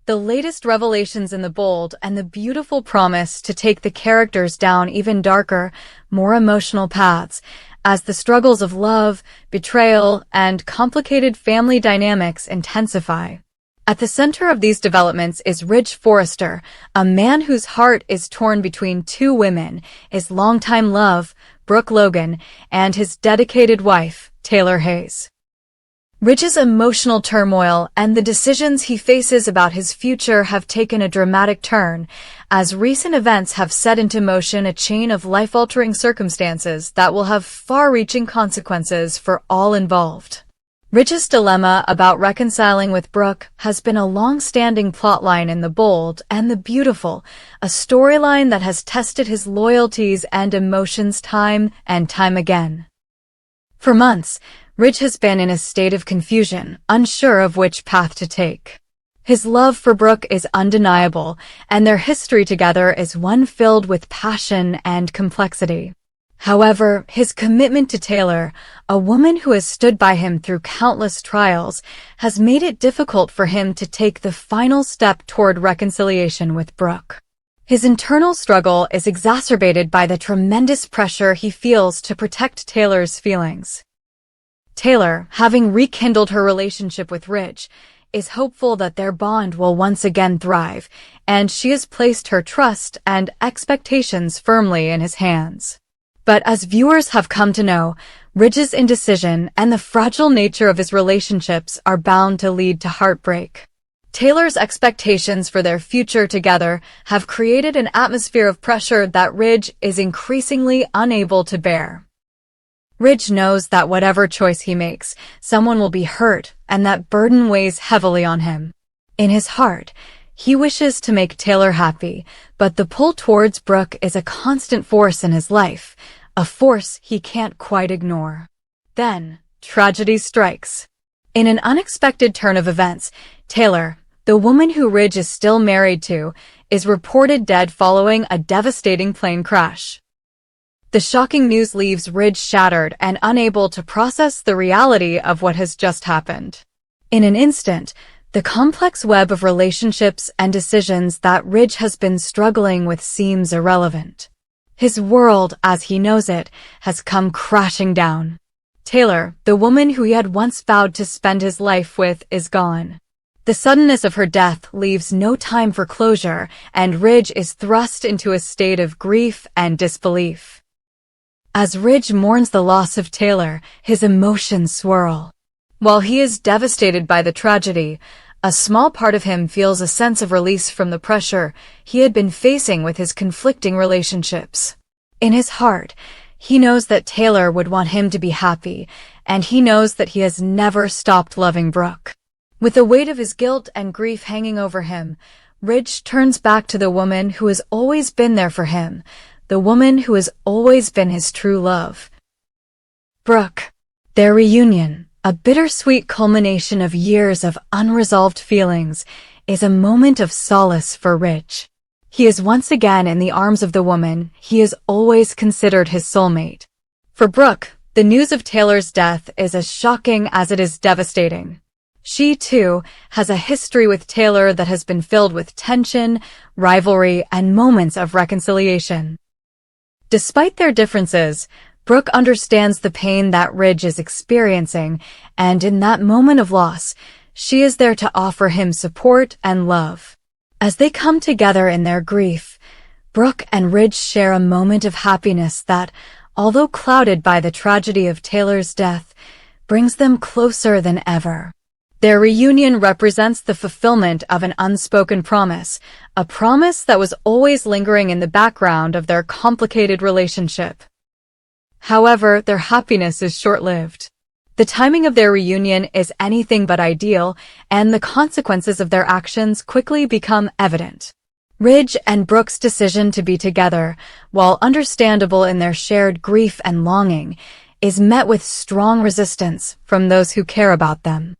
The latest revelations in The Bold and the beautiful promise to take the characters down even darker, more emotional paths, as the struggles of love, betrayal, and complicated family dynamics intensify. At the center of these developments is Ridge Forrester, a man whose heart is torn between two women, his longtime love, Brooke Logan, and his dedicated wife, Taylor Hayes. Ridge's emotional turmoil and the decisions he faces about his future have taken a dramatic turn, as recent events have set into motion a chain of life-altering circumstances that will have far-reaching consequences for all involved. Ridge's dilemma about reconciling with Brooke has been a long-standing plotline in The Bold and the Beautiful, a storyline that has tested his loyalties and emotions time and time again. For months, Ridge has been in a state of confusion, unsure of which path to take. His love for Brooke is undeniable, and their history together is one filled with passion and complexity. However, his commitment to Taylor, a woman who has stood by him through countless trials, has made it difficult for him to take the final step toward reconciliation with Brooke. His internal struggle is exacerbated by the tremendous pressure he feels to protect Taylor's feelings. Taylor, having rekindled her relationship with Ridge, is hopeful that their bond will once again thrive, and she has placed her trust and expectations firmly in his hands. But as viewers have come to know, Ridge's indecision and the fragile nature of his relationships are bound to lead to heartbreak. Taylor's expectations for their future together have created an atmosphere of pressure that Ridge is increasingly unable to bear. Ridge knows that whatever choice he makes, someone will be hurt, and that burden weighs heavily on him. In his heart, he wishes to make Taylor happy, but the pull towards Brooke is a constant force in his life, a force he can't quite ignore. Then, tragedy strikes. In an unexpected turn of events, Taylor, the woman who Ridge is still married to, is reported dead following a devastating plane crash. The shocking news leaves Ridge shattered and unable to process the reality of what has just happened. In an instant, the complex web of relationships and decisions that Ridge has been struggling with seems irrelevant. His world, as he knows it, has come crashing down. Taylor, the woman who he had once vowed to spend his life with, is gone. The suddenness of her death leaves no time for closure, and Ridge is thrust into a state of grief and disbelief. As Ridge mourns the loss of Taylor, his emotions swirl. While he is devastated by the tragedy, a small part of him feels a sense of release from the pressure he had been facing with his conflicting relationships. In his heart, he knows that Taylor would want him to be happy, and he knows that he has never stopped loving Brooke. With the weight of his guilt and grief hanging over him, Ridge turns back to the woman who has always been there for him, the woman who has always been his true love. Brooke. Their reunion, a bittersweet culmination of years of unresolved feelings, is a moment of solace for Ridge. He is once again in the arms of the woman he has always considered his soulmate. For Brooke, the news of Taylor's death is as shocking as it is devastating. She, too, has a history with Taylor that has been filled with tension, rivalry, and moments of reconciliation. Despite their differences, Brooke understands the pain that Ridge is experiencing, and in that moment of loss, she is there to offer him support and love. As they come together in their grief, Brooke and Ridge share a moment of happiness that, although clouded by the tragedy of Taylor's death, brings them closer than ever. Their reunion represents the fulfillment of an unspoken promise, a promise that was always lingering in the background of their complicated relationship. However, their happiness is short-lived. The timing of their reunion is anything but ideal, and the consequences of their actions quickly become evident. Ridge and Brooke's decision to be together, while understandable in their shared grief and longing, is met with strong resistance from those who care about them.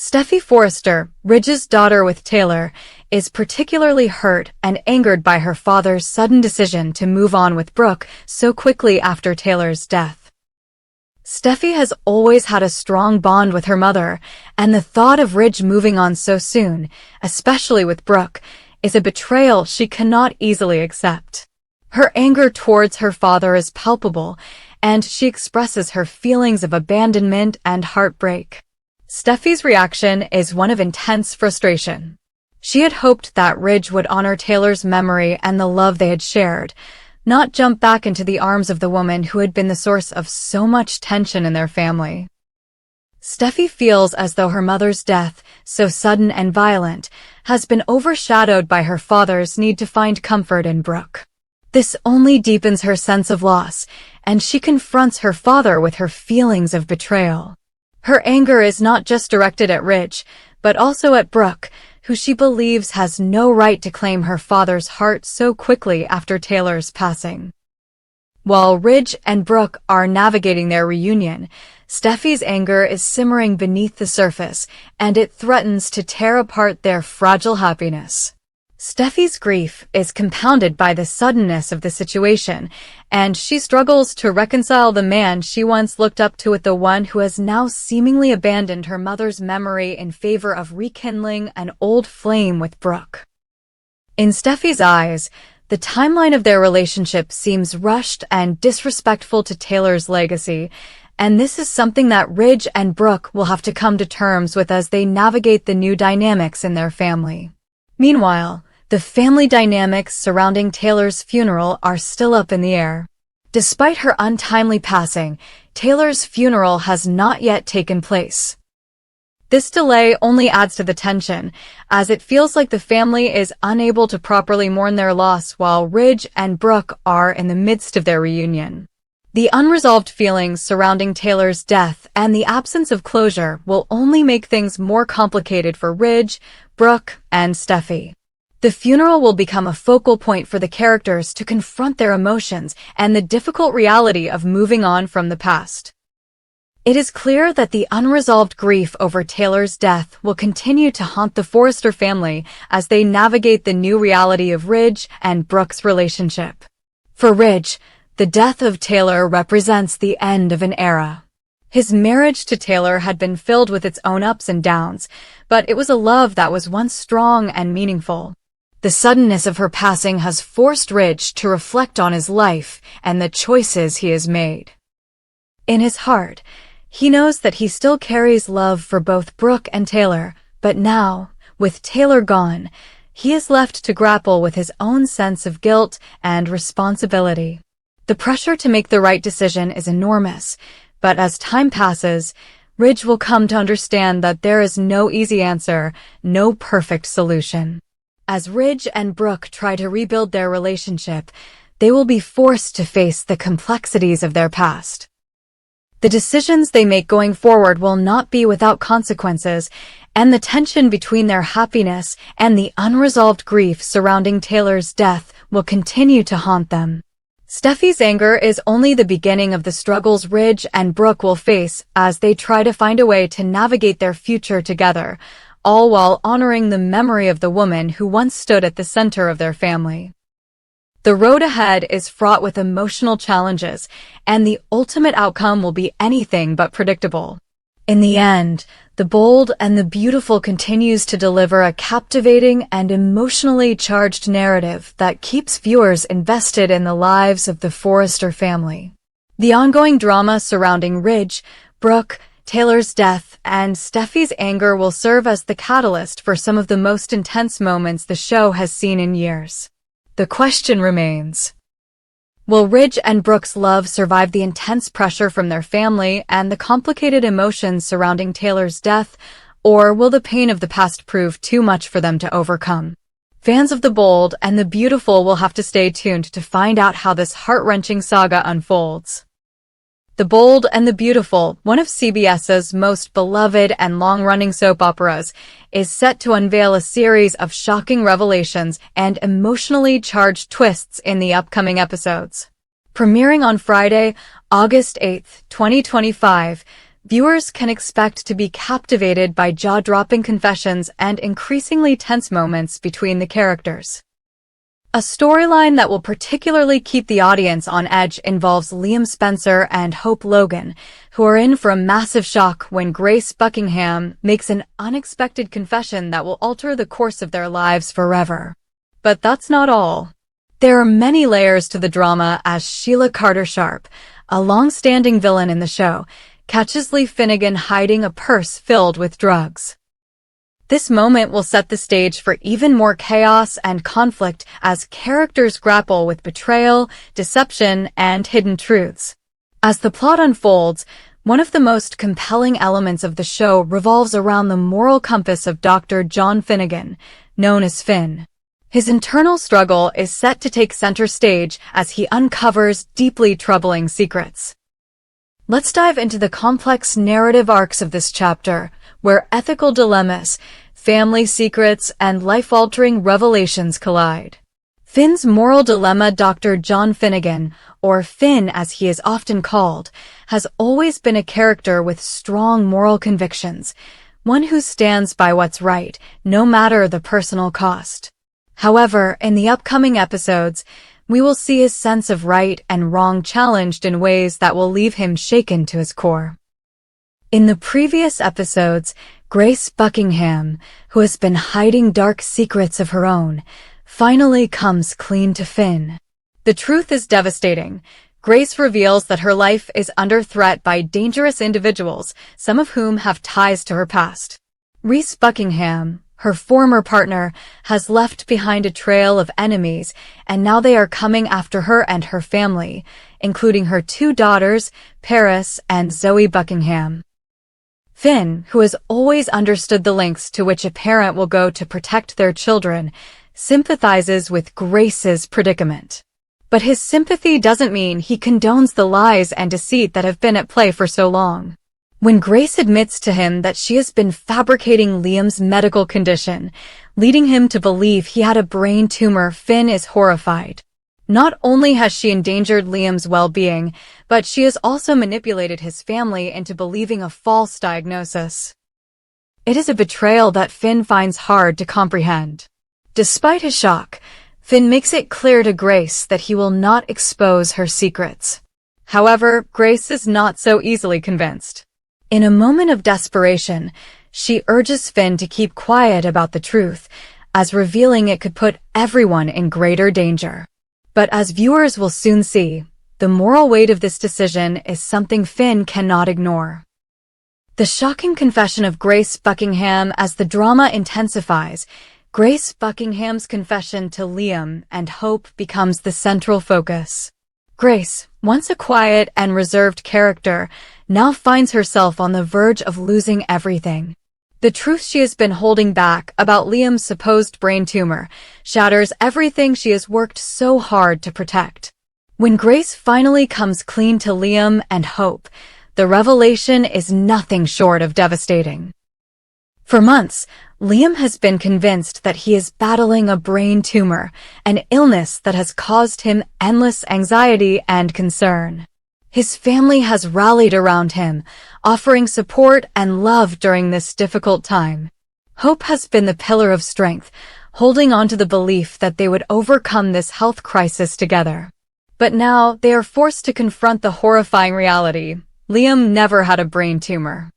Steffy Forrester, Ridge's daughter with Taylor, is particularly hurt and angered by her father's sudden decision to move on with Brooke so quickly after Taylor's death. Steffi has always had a strong bond with her mother, and the thought of Ridge moving on so soon, especially with Brooke, is a betrayal she cannot easily accept. Her anger towards her father is palpable, and she expresses her feelings of abandonment and heartbreak. Steffi's reaction is one of intense frustration. She had hoped that Ridge would honor Taylor's memory and the love they had shared, not jump back into the arms of the woman who had been the source of so much tension in their family. Steffi feels as though her mother's death, so sudden and violent, has been overshadowed by her father's need to find comfort in Brooke. This only deepens her sense of loss, and she confronts her father with her feelings of betrayal. Her anger is not just directed at Ridge, but also at Brooke, who she believes has no right to claim her father's heart so quickly after Taylor's passing. While Ridge and Brooke are navigating their reunion, Steffi's anger is simmering beneath the surface, and it threatens to tear apart their fragile happiness. Steffi's grief is compounded by the suddenness of the situation, and she struggles to reconcile the man she once looked up to with the one who has now seemingly abandoned her mother's memory in favor of rekindling an old flame with Brooke. In Steffi's eyes, the timeline of their relationship seems rushed and disrespectful to Taylor's legacy, and this is something that Ridge and Brooke will have to come to terms with as they navigate the new dynamics in their family. Meanwhile, the family dynamics surrounding Taylor's funeral are still up in the air. Despite her untimely passing, Taylor's funeral has not yet taken place. This delay only adds to the tension, as it feels like the family is unable to properly mourn their loss while Ridge and Brooke are in the midst of their reunion. The unresolved feelings surrounding Taylor's death and the absence of closure will only make things more complicated for Ridge, Brooke, and Steffi. The funeral will become a focal point for the characters to confront their emotions and the difficult reality of moving on from the past. It is clear that the unresolved grief over Taylor's death will continue to haunt the Forrester family as they navigate the new reality of Ridge and Brooke's relationship. For Ridge, the death of Taylor represents the end of an era. His marriage to Taylor had been filled with its own ups and downs, but it was a love that was once strong and meaningful. The suddenness of her passing has forced Ridge to reflect on his life and the choices he has made. In his heart, he knows that he still carries love for both Brooke and Taylor, but now, with Taylor gone, he is left to grapple with his own sense of guilt and responsibility. The pressure to make the right decision is enormous, but as time passes, Ridge will come to understand that there is no easy answer, no perfect solution. As Ridge and Brooke try to rebuild their relationship, they will be forced to face the complexities of their past. The decisions they make going forward will not be without consequences, and the tension between their happiness and the unresolved grief surrounding Taylor's death will continue to haunt them. Steffi's anger is only the beginning of the struggles Ridge and Brooke will face as they try to find a way to navigate their future together, all while honoring the memory of the woman who once stood at the center of their family. The road ahead is fraught with emotional challenges, and the ultimate outcome will be anything but predictable. In the end, The Bold and the Beautiful continues to deliver a captivating and emotionally charged narrative that keeps viewers invested in the lives of the Forrester family. The ongoing drama surrounding Ridge, Brooke, Taylor's death, and Steffi's anger will serve as the catalyst for some of the most intense moments the show has seen in years. The question remains: will Ridge and Brooke's love survive the intense pressure from their family and the complicated emotions surrounding Taylor's death, or will the pain of the past prove too much for them to overcome? Fans of The Bold and the Beautiful will have to stay tuned to find out how this heart-wrenching saga unfolds. The Bold and the Beautiful, one of CBS's most beloved and long-running soap operas, is set to unveil a series of shocking revelations and emotionally charged twists in the upcoming episodes. Premiering on Friday, August 8, 2025, viewers can expect to be captivated by jaw-dropping confessions and increasingly tense moments between the characters. A storyline that will particularly keep the audience on edge involves Liam Spencer and Hope Logan, who are in for a massive shock when Grace Buckingham makes an unexpected confession that will alter the course of their lives forever. But that's not all. There are many layers to the drama as Sheila Carter Sharp, a long-standing villain in the show, catches Lee Finnegan hiding a purse filled with drugs. This moment will set the stage for even more chaos and conflict as characters grapple with betrayal, deception, and hidden truths. As the plot unfolds, one of the most compelling elements of the show revolves around the moral compass of Dr. John Finnegan, known as Finn. His internal struggle is set to take center stage as he uncovers deeply troubling secrets. Let's dive into the complex narrative arcs of this chapter, where ethical dilemmas, family secrets, and life-altering revelations collide. Finn's moral dilemma. Dr. John Finnegan, or Finn as he is often called, has always been a character with strong moral convictions, one who stands by what's right, no matter the personal cost. However, in the upcoming episodes, we will see his sense of right and wrong challenged in ways that will leave him shaken to his core. In the previous episodes, Grace Buckingham, who has been hiding dark secrets of her own, finally comes clean to Finn. The truth is devastating. Grace reveals that her life is under threat by dangerous individuals, some of whom have ties to her past. Reese Buckingham, her former partner, has left behind a trail of enemies, and now they are coming after her and her family, including her 2 daughters, Paris and Zoe Buckingham. Finn, who has always understood the lengths to which a parent will go to protect their children, sympathizes with Grace's predicament. But his sympathy doesn't mean he condones the lies and deceit that have been at play for so long. When Grace admits to him that she has been fabricating Liam's medical condition, leading him to believe he had a brain tumor, Finn is horrified. Not only has she endangered Liam's well-being, but she has also manipulated his family into believing a false diagnosis. It is a betrayal that Finn finds hard to comprehend. Despite his shock, Finn makes it clear to Grace that he will not expose her secrets. However, Grace is not so easily convinced. In a moment of desperation, she urges Finn to keep quiet about the truth, as revealing it could put everyone in greater danger. But as viewers will soon see, the moral weight of this decision is something Finn cannot ignore. The shocking confession of Grace Buckingham. As the drama intensifies, Grace Buckingham's confession to Liam and Hope becomes the central focus. Grace, once a quiet and reserved character, now finds herself on the verge of losing everything. The truth she has been holding back about Liam's supposed brain tumor shatters everything she has worked so hard to protect. When Grace finally comes clean to Liam and Hope, the revelation is nothing short of devastating. For months, Liam has been convinced that he is battling a brain tumor, an illness that has caused him endless anxiety and concern. His family has rallied around him, offering support and love during this difficult time. Hope has been the pillar of strength, holding on to the belief that they would overcome this health crisis together. But now they are forced to confront the horrifying reality. Liam never had a brain tumor.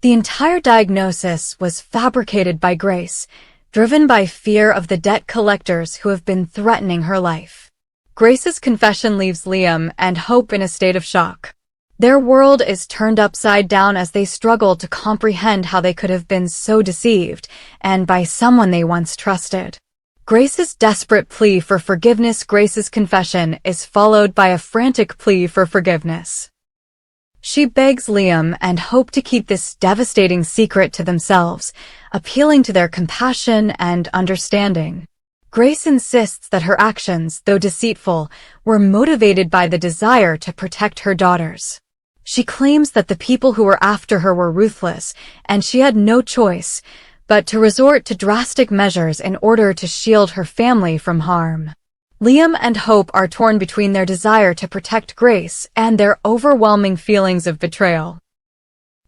The entire diagnosis was fabricated by Grace, driven by fear of the debt collectors who have been threatening her life. Grace's confession leaves Liam and Hope in a state of shock. Their world is turned upside down as they struggle to comprehend how they could have been so deceived, and by someone they once trusted. Grace's desperate plea for forgiveness. Grace's confession is followed by a frantic plea for forgiveness. She begs Liam and Hope to keep this devastating secret to themselves, appealing to their compassion and understanding. Grace insists that her actions, though deceitful, were motivated by the desire to protect her daughters. She claims that the people who were after her were ruthless, and she had no choice but to resort to drastic measures in order to shield her family from harm. Liam and Hope are torn between their desire to protect Grace and their overwhelming feelings of betrayal.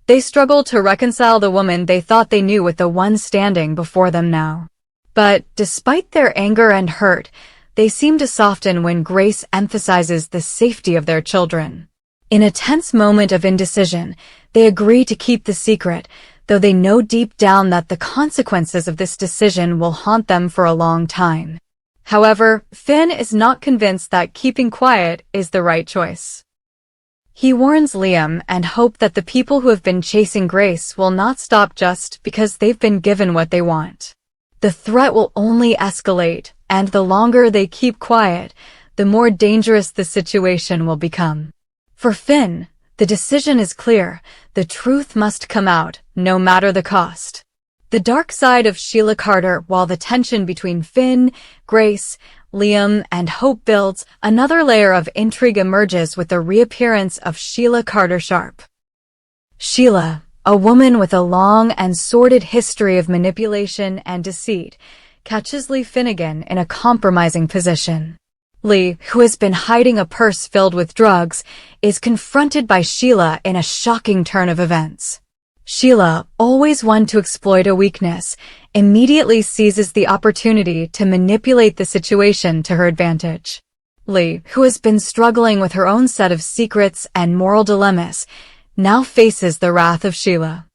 They struggle to reconcile the woman they thought they knew with the one standing before them now. But despite their anger and hurt, they seem to soften when Grace emphasizes the safety of their children. In a tense moment of indecision, they agree to keep the secret, though they know deep down that the consequences of this decision will haunt them for a long time. However, Finn is not convinced that keeping quiet is the right choice. He warns Liam and Hope that the people who have been chasing Grace will not stop just because they've been given what they want. The threat will only escalate, and the longer they keep quiet, the more dangerous the situation will become. For Finn, the decision is clear. The truth must come out, no matter the cost. The dark side of Sheila Carter, while the tension between Finn, Grace, Liam, and Hope builds, another layer of intrigue emerges with the reappearance of Sheila Carter Sharp. Sheila, a woman with a long and sordid history of manipulation and deceit, catches Lee Finnegan in a compromising position. Lee, who has been hiding a purse filled with drugs, is confronted by Sheila in a shocking turn of events. Sheila, always one to exploit a weakness, immediately seizes the opportunity to manipulate the situation to her advantage. Lee, who has been struggling with her own set of secrets and moral dilemmas, now faces the wrath of Sheila.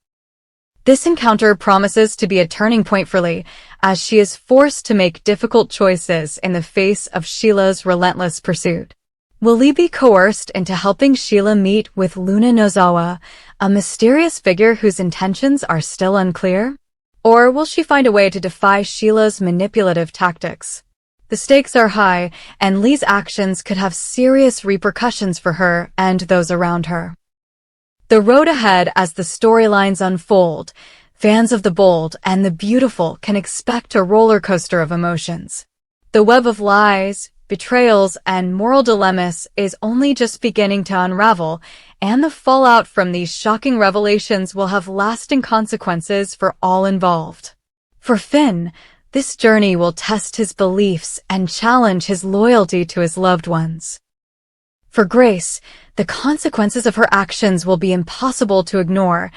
This encounter promises to be a turning point for Lee, as she is forced to make difficult choices in the face of Sheila's relentless pursuit. Will Lee be coerced into helping Sheila meet with Luna Nozawa, a mysterious figure whose intentions are still unclear? Or will she find a way to defy Sheila's manipulative tactics? The stakes are high, and Lee's actions could have serious repercussions for her and those around her. The road ahead as the storylines unfold, fans of the bold and the beautiful can expect a roller coaster of emotions. The web of lies, betrayals, and moral dilemmas is only just beginning to unravel, and the fallout from these shocking revelations will have lasting consequences for all involved. For Finn, this journey will test his beliefs and challenge his loyalty to his loved ones. For Grace, the consequences of her actions will be impossible to ignore,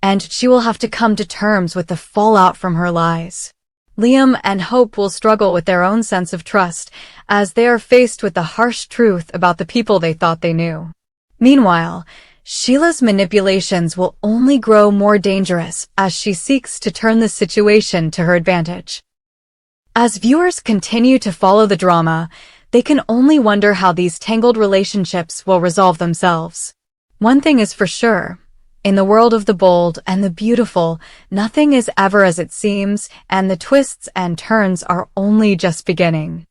and she will have to come to terms with the fallout from her lies. Liam and Hope will struggle with their own sense of trust, as they are faced with the harsh truth about the people they thought they knew. Meanwhile, Sheila's manipulations will only grow more dangerous as she seeks to turn the situation to her advantage. As viewers continue to follow the drama, they can only wonder how these tangled relationships will resolve themselves. One thing is for sure. In the world of the bold and the beautiful, nothing is ever as it seems, and the twists and turns are only just beginning.